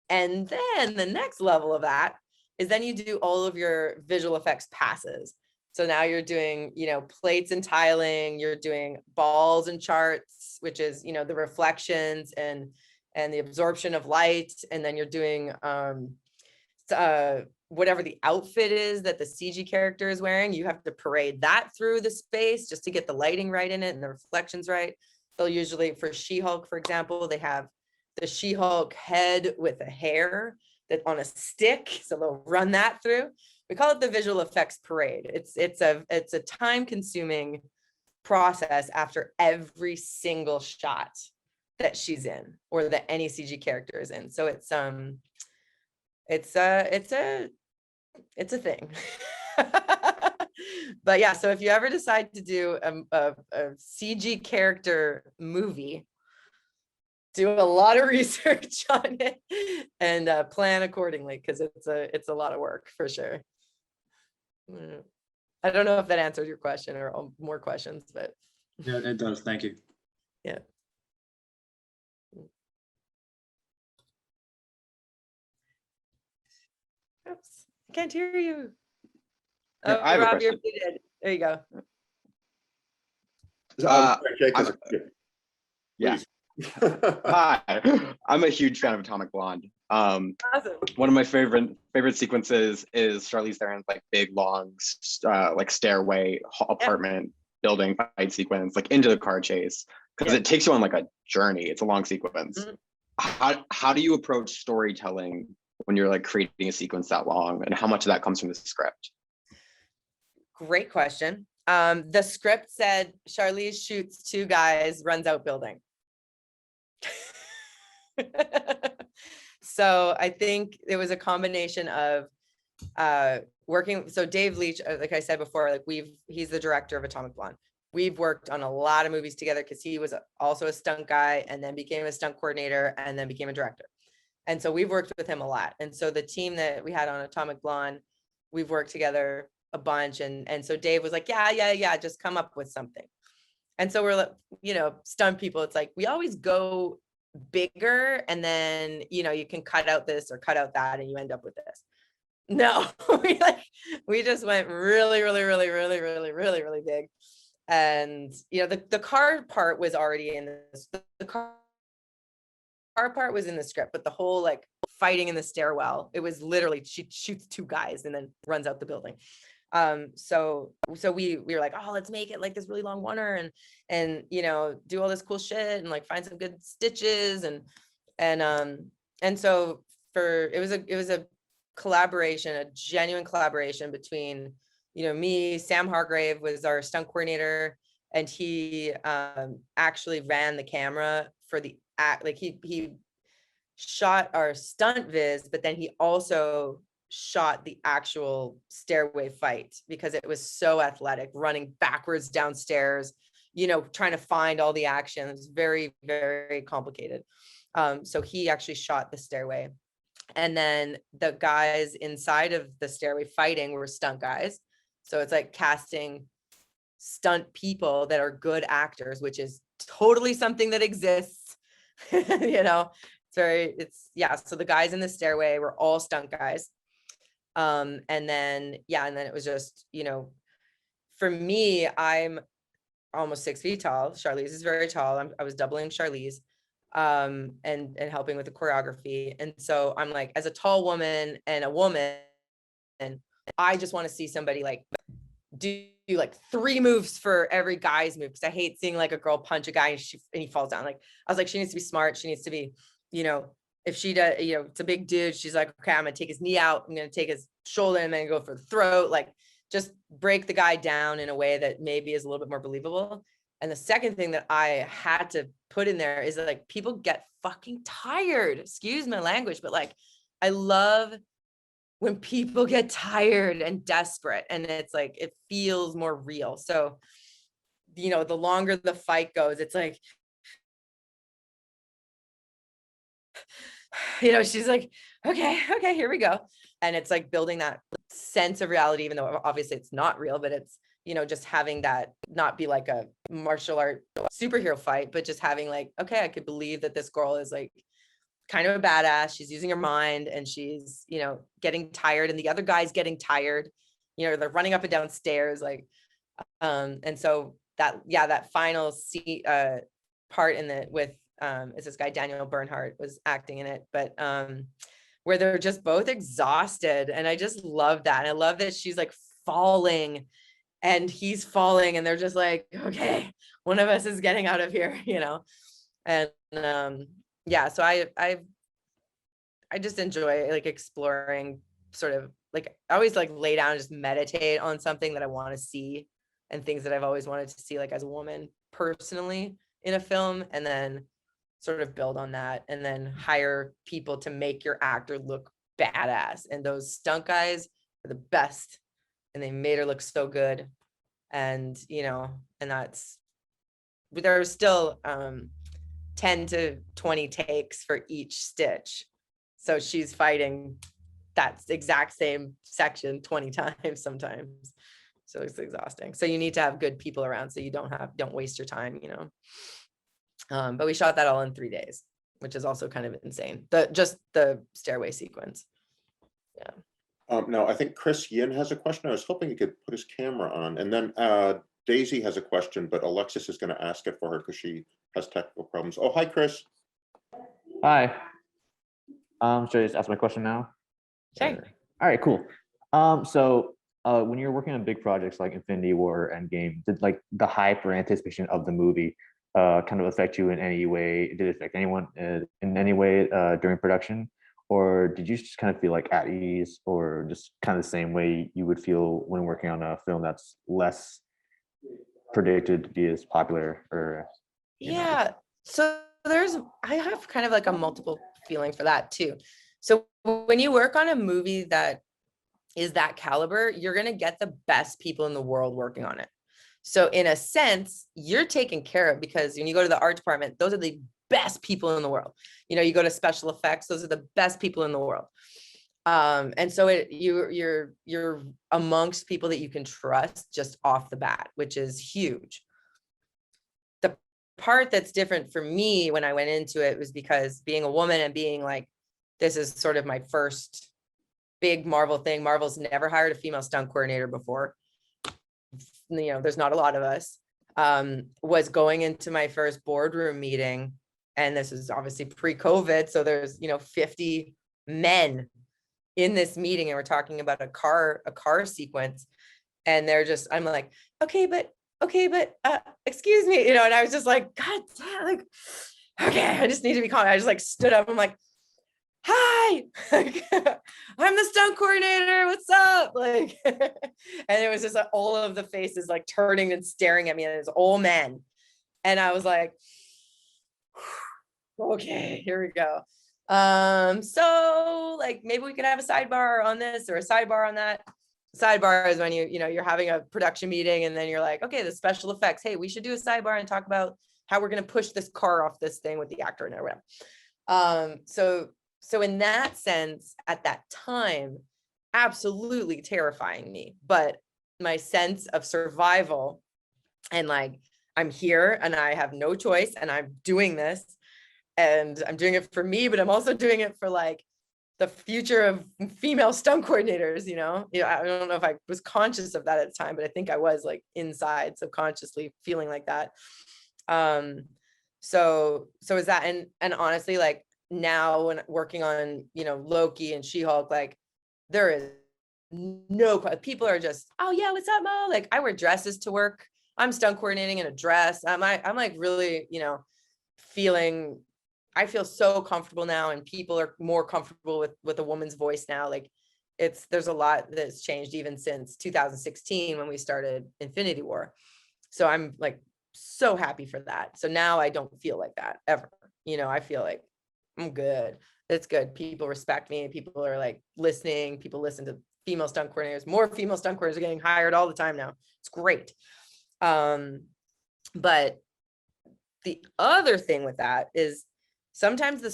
then the next level of that is then you do all of your visual effects passes. So now you're doing, plates and tiling, you're doing balls and charts, which is, the reflections and the absorption of light. And then you're doing whatever the outfit is that the CG character is wearing, you have to parade that through the space just to get the lighting right in it and the reflections right. They'll usually, for She-Hulk, for example, they have the She-Hulk head with a hair that on a stick. So they'll run that through. We call it the visual effects parade. It's a time-consuming process after every single shot that she's in or that any CG character is in. So it's a thing. But yeah, so if you ever decide to do a CG character movie, do a lot of research on it and plan accordingly, because it's a lot of work for sure. I don't know if that answered your question or more questions, but
Yeah, it does. Thank you.
yeah. Oops, I can't hear you.
Yeah,
Oh,
I have a
Rob, you're
question.
muted. There you go.
Jake is-
Yeah.
please.
Hi, I'm a huge fan of Atomic Blonde.
Awesome.
One of my favorite sequences is Charlize Theron's like big long like stairway apartment building fight sequence, like into the car chase, because it takes you on like a journey. It's a long sequence. How do you approach storytelling when you're like creating a sequence that long, and how much of that comes from the script?
Great question. The script said Charlize shoots 2 guys, runs out building. So I think it was a combination of working. So Dave Leitch, like I said before, like he's the director of Atomic Blonde. We've worked on a lot of movies together because he was also a stunt guy and then became a stunt coordinator and then became a director. And so we've worked with him a lot. And so the team that we had on Atomic Blonde, we've worked together a bunch. And so Dave was like, yeah, just come up with something. And so we're like, stunt people, it's like, we always go bigger and then, you can cut out this or cut out that and you end up with this. No, we just went really, really, really, really, really, really, really big. And, the car part was already in this, the car part was in the script, but the whole like fighting in the stairwell, it was literally, she shoots 2 guys and then runs out the building. So we were like, oh, let's make it like this really long oneer and do all this cool shit and like find some good stitches and so it was a collaboration, a genuine collaboration between me. Sam Hargrave was our stunt coordinator, and he actually ran the camera for the act. Like he shot our stunt viz, but then he also shot the actual stairway fight because it was so athletic, running backwards downstairs, trying to find all the action. It was very, very complicated. So he actually shot the stairway. And then the guys inside of the stairway fighting were stunt guys. So it's like casting stunt people that are good actors, which is totally something that exists. So the guys in the stairway were all stunt guys. And then it was just, for me, I'm almost 6 feet tall. Charlize is very tall. I was doubling Charlize, and helping with the choreography. And so I'm like, as a tall woman and a woman, and I just want to see somebody like do like 3 moves for every guy's move, because I hate seeing like a girl punch a guy and he falls down. Like I was like, she needs to be smart. She needs to be, if she does, it's a big dude, she's like, okay, I'm gonna take his knee out, I'm gonna take his shoulder and then go for the throat, like just break the guy down in a way that maybe is a little bit more believable. And the second thing that I had to put in there is that like people get fucking tired, excuse my language, but like I love when people get tired and desperate, and it's like it feels more real. So the longer the fight goes, it's like she's like, okay, here we go. And it's like building that sense of reality, even though obviously it's not real, but it's, just having that not be like a martial art superhero fight, but just having like, okay, I could believe that this girl is like kind of a badass. She's using her mind and she's, getting tired, and the other guy's getting tired, they're running up and down stairs. Like, and so that final part in with, is this guy, Daniel Bernhardt was acting in it, but where they're just both exhausted. And I just love that. And I love that she's like falling and he's falling and they're just like, okay, one of us is getting out of here, you know? And yeah, so I just enjoy like exploring sort of like, I always like lay down and just meditate on something that I want to see and things that I've always wanted to see, like as a woman personally in a film, and then sort of build on that and then hire people to make your actor look badass. And those stunt guys are the best and they made her look so good. And, you know, and that's, there's still 10 to 20 takes for each stitch. So she's fighting that exact same section 20 times sometimes. So it's exhausting. So you need to have good people around so you don't waste your time, you know. But we shot that all in 3 days, which is also kind of insane. Just the stairway sequence. Yeah.
Now I think Chris Yin has a question. I was hoping he could put his camera on, and then Daisy has a question, but Alexis is going to ask it for her because she has technical problems. Oh, hi, Chris.
Hi. Should I just ask my question now?
Sure.
All right, cool. So when you're working on big projects like Infinity War, Endgame, did like the hype or anticipation of the movie kind of affect you in any way? Did it affect anyone in any way during production? Or did you just kind of feel like at ease, or just kind of the same way you would feel when working on a film that's less predicted to be as popular? Or
Yeah. So I have kind of like a multiple feeling for that too. So when you work on a movie that is that caliber, you're going to get the best people in the world working on it. So in a sense, you're taken care of, because when you go to the art department, those are the best people in the world. You know, you go to special effects, those are the best people in the world. And so you're amongst people that you can trust just off the bat, which is huge. The part that's different for me when I went into it was because being a woman and being like, this is sort of my first big Marvel thing. Marvel's never hired a female stunt coordinator before. You know, there's not a lot of us. Was going into my first boardroom meeting, and this is obviously pre-COVID, so there's, you know, 50 men in this meeting, and we're talking about a car sequence, and they're just, I'm like, okay, but excuse me, you know, and I was just like, God damn, like, okay, I just need to be calm. I just like stood up. I'm like, hi, I'm the stunt coordinator, what's up? Like, and it was just like all of the faces like turning and staring at me, and it was all men. And I was like, okay, here we go. So like maybe we could have a sidebar on this or a sidebar on that. Sidebar is when you're having a production meeting, and then you're like, okay, the special effects, hey, we should do a sidebar and talk about how we're going to push this car off this thing with the actor and whatever. So in that sense, at that time, absolutely terrifying me, but my sense of survival and like, I'm here and I have no choice and I'm doing this, and I'm doing it for me, but I'm also doing it for like the future of female stunt coordinators, you know, I don't know if I was conscious of that at the time, but I think I was like inside subconsciously feeling like that. So is that, and honestly, like, now when working on, you know, Loki and She-Hulk, like there is no, people are just, oh yeah, what's up, Mo? Like I wear dresses to work. I'm stunt coordinating in a dress. I'm like really, you know, I feel so comfortable now, and people are more comfortable with a woman's voice now. Like there's a lot that's changed even since 2016 when we started Infinity War. So I'm like so happy for that. So now I don't feel like that ever. You know, I feel like I'm good. It's good. People respect me. People are like listening. People listen to female stunt coordinators. More female stunt coordinators are getting hired all the time now. It's great. But the other thing with that is sometimes the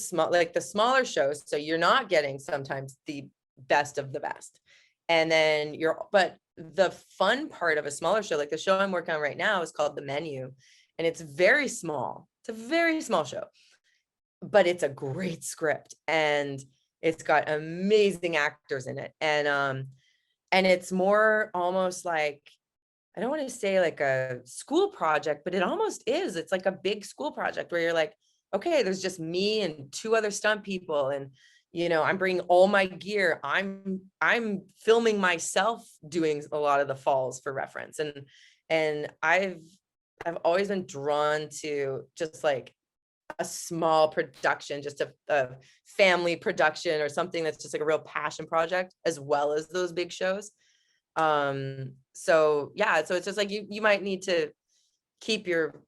smaller shows, so you're not getting sometimes the best of the best. And then but the fun part of a smaller show, like the show I'm working on right now is called The Menu, and it's very small. It's a very small show, but it's a great script and it's got amazing actors in it. And it's more almost like, I don't want to say like a school project, but it almost is. It's like a big school project where you're like, okay, there's just me and 2 other stunt people, and I'm bringing all my gear. I'm filming myself doing a lot of the falls for reference. And I've always been drawn to just like a small production, just a family production or something that's just like a real passion project, as well as those big shows. So yeah, so it's just like you might need to keep your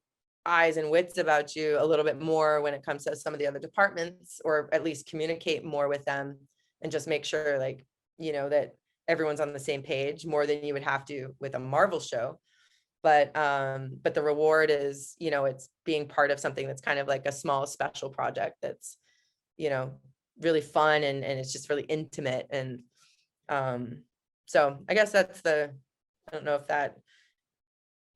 eyes and wits about you a little bit more when it comes to some of the other departments, or at least communicate more with them and just make sure like, that everyone's on the same page more than you would have to with a Marvel show. But the reward is, it's being part of something that's kind of like a small special project that's, really fun and it's just really intimate. And so I guess I don't know if that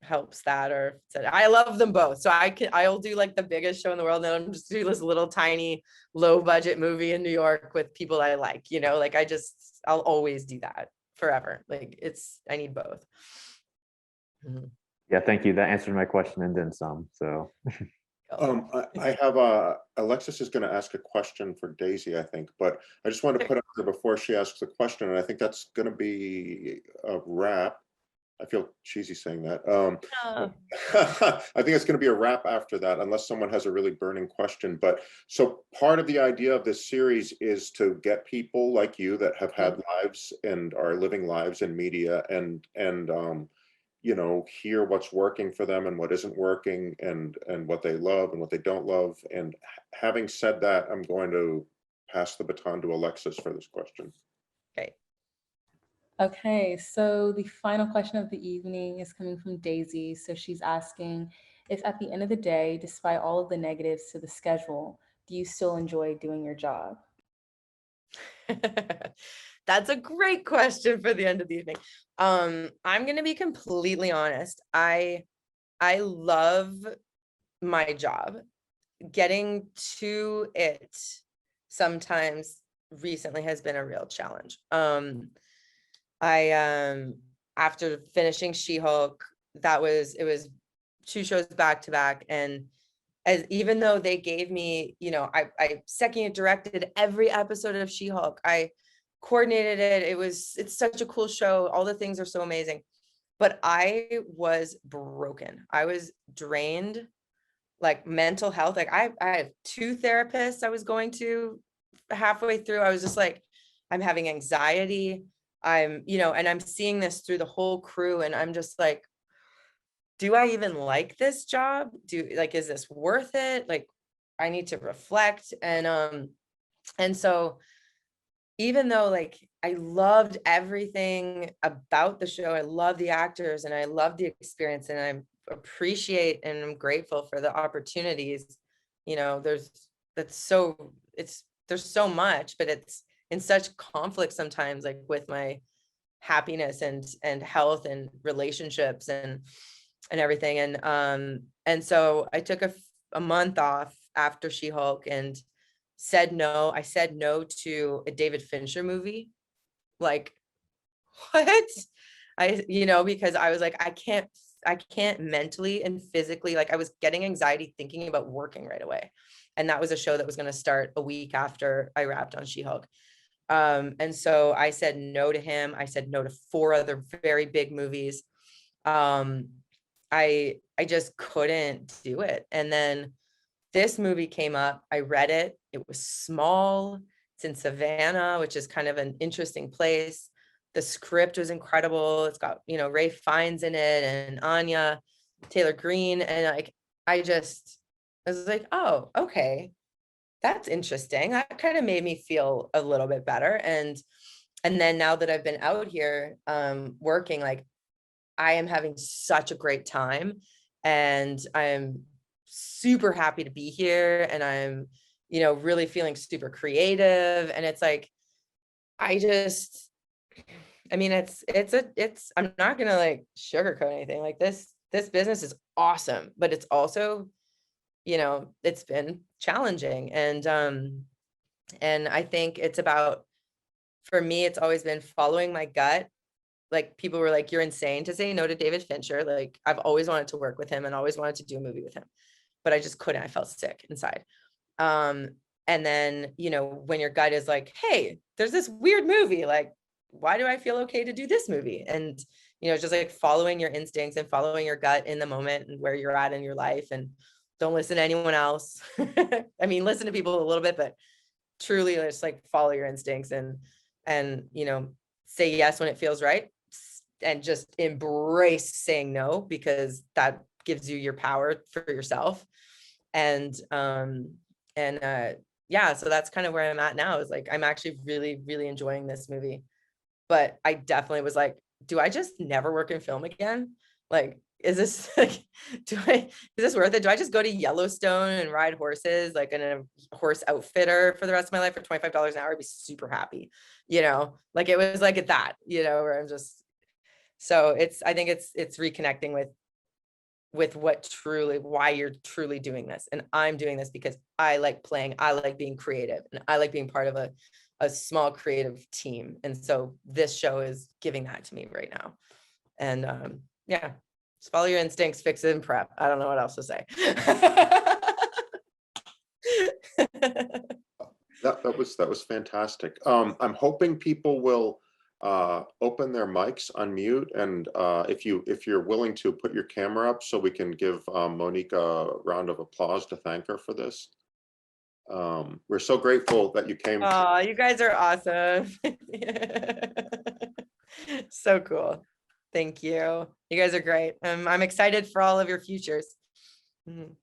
helps that, or I love them both. So I'll do like the biggest show in the world, and then I'm just do this little tiny low budget movie in New York with people I like, like I'll always do that forever. Like I need both. Mhm.
Yeah, thank you. That answered my question and then some. So
I have Alexis is going to ask a question for Daisy, I think, but I just want to put up there before she asks the question, and I think that's going to be a wrap. I feel cheesy saying that. I think it's going to be a wrap after that, unless someone has a really burning question. But so part of the idea of this series is to get people like you that have had lives and are living lives in media and hear what's working for them and what isn't working, and what they love and what they don't love. And having said that, I'm going to pass the baton to Alexis for this question.
Okay.
Okay, so the final question of the evening is coming from Daisy. So she's asking if at the end of the day, despite all of the negatives to the schedule, do you still enjoy doing your job?
That's a great question for the end of the evening. I'm going to be completely honest. I love my job. Getting to it sometimes recently has been a real challenge. After finishing She-Hulk, it was 2 shows back to back, and even though they gave me, I second directed every episode of She-Hulk, I coordinated it. It's such a cool show. All the things are so amazing, but I was broken. I was drained, like mental health. Like I have 2 therapists I was going to halfway through. I was just like, I'm having anxiety. And I'm seeing this through the whole crew, and I'm just like, do I even like this job? Is this worth it? Like, I need to reflect. And so even though like I loved everything about the show, I love the actors and I love the experience, and I appreciate and I'm grateful for the opportunities, there's so much, but it's in such conflict sometimes, like with my happiness and health and relationships and everything. And so I took a month off after She-Hulk and said no. I said no to a David Fincher movie. Like, what? Because I was like, I can't mentally and physically, like I was getting anxiety thinking about working right away. And that was a show that was going to start a week after I wrapped on She-Hulk. And so I said no to him. I said no to 4 other very big movies. I just couldn't do it. And then this movie came up. I read it. It was small. It's in Savannah, which is kind of an interesting place. The script was incredible. It's got, Ray Fiennes in it and Anya Taylor Green. And I was like, oh, okay. That's interesting. That kind of made me feel a little bit better. And then now that I've been out here working, like I am having such a great time, and I'm super happy to be here, and I'm, really feeling super creative. And it's like, it's I'm not gonna like sugarcoat anything. Like this business is awesome, but it's also, it's been challenging. And I think it's about, for me, it's always been following my gut. Like people were like, you're insane to say no to David Fincher. Like I've always wanted to work with him and always wanted to do a movie with him, but I just couldn't. I felt sick inside. And then, when your gut is like, hey, there's this weird movie, like, why do I feel okay to do this movie? And, just like following your instincts and following your gut in the moment and where you're at in your life, and don't listen to anyone else. I mean, listen to people a little bit, but truly just like follow your instincts and, say yes when it feels right, and just embrace saying no, because that gives you your power for yourself. And, yeah, so that's kind of where I'm at now, is like, I'm actually really, really enjoying this movie. But I definitely was like, do I just never work in film again? Like, is this like, is this worth it? Do I just go to Yellowstone and ride horses, like in a horse outfitter for the rest of my life for $25 an hour? I'd be super happy, like it was like at that, where I'm just, so I think it's reconnecting with why you're truly doing this. And I'm doing this because I like playing, I like being creative, and I like being part of a small creative team. And so this show is giving that to me right now. And yeah, just follow your instincts, fix it, and prep. I don't know what else to say.
That was fantastic. I'm hoping people will open their mics, unmute, and if you're willing to put your camera up so we can give Monique a round of applause to thank her for this. We're so grateful that you came.
Oh, you guys are awesome. So cool. Thank you. You guys are great. I'm excited for all of your futures. Mhm.